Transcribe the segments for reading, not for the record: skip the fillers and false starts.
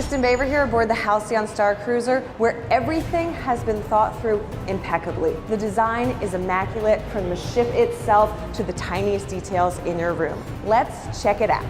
Kristen Baver here aboard the Halcyon Starcruiser, where everything has been thought through impeccably. The design is immaculate from the ship itself to the tiniest details in your room. Let's check it out.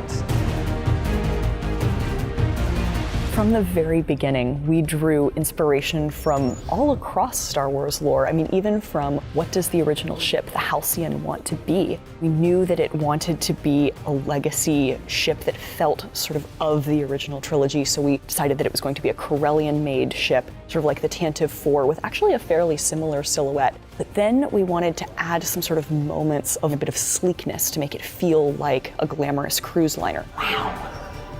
From the very beginning, we drew inspiration from all across Star Wars lore. I mean, even from what does the original ship, the Halcyon, want to be? We knew that it wanted to be a legacy ship that felt sort of the original trilogy, so we decided that it was going to be a Corellian-made ship, sort of like the Tantive 4, with actually a fairly similar silhouette. But then we wanted to add some sort of moments of a bit of sleekness to make it feel like a glamorous cruise liner. Wow.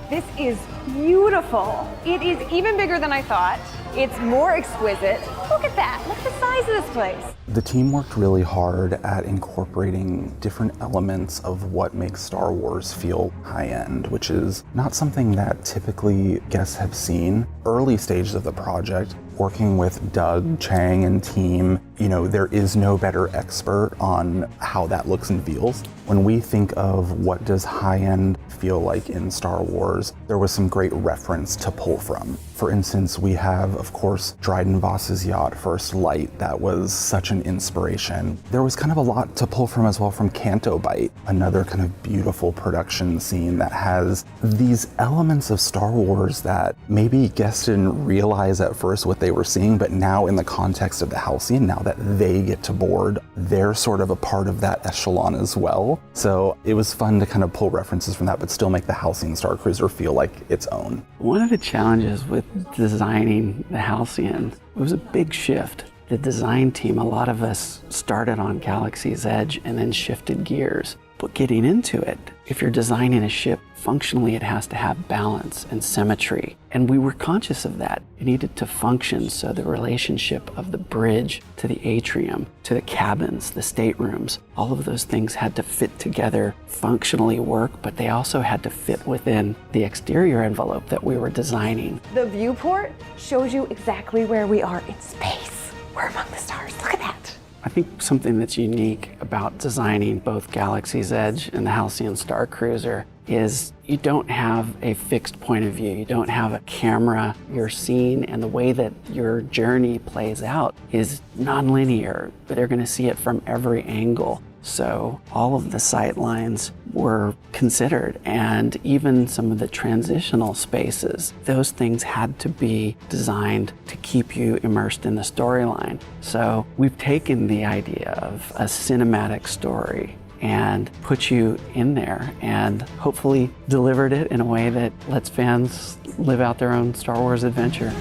This is beautiful. It is even bigger than I thought. It's more exquisite. Look at that. Look at the size of this place. The team worked really hard at incorporating different elements of what makes Star Wars feel high-end, which is not something that typically guests have seen. Early stages of the project, working with Doug, Chang, and team, there is no better expert on how that looks and feels. When we think of what does high-end feel like in Star Wars, there was some great reference to pull from. For instance, we have, of course, Dryden Voss's yacht, First Light. That was such an inspiration. There was kind of a lot to pull from as well from Canto Bight, another kind of beautiful production scene that has these elements of Star Wars that maybe guests didn't realize at first what they were seeing, but now in the context of the Halcyon, now that they get to board, they're sort of a part of that echelon as well. So it was fun to kind of pull references from that, but still make the Halcyon Starcruiser feel like its own. One of the challenges with designing the Halcyon, it was a big shift. The design team, a lot of us started on Galaxy's Edge and then shifted gears. But getting into it, if you're designing a ship, functionally it has to have balance and symmetry. And we were conscious of that. It needed to function, so the relationship of the bridge to the atrium, to the cabins, the staterooms, all of those things had to fit together, functionally work, but they also had to fit within the exterior envelope that we were designing. The viewport shows you exactly where we are in space. We're among the stars. Look at that. I think something that's unique about designing both Galaxy's Edge and the Halcyon Starcruiser is you don't have a fixed point of view. You don't have a camera you're seeing, and the way that your journey plays out is non-linear. They're going to see it from every angle. So all of the sight lines were considered, and even some of the transitional spaces, those things had to be designed to keep you immersed in the storyline. So we've taken the idea of a cinematic story and put you in there and hopefully delivered it in a way that lets fans live out their own Star Wars adventure.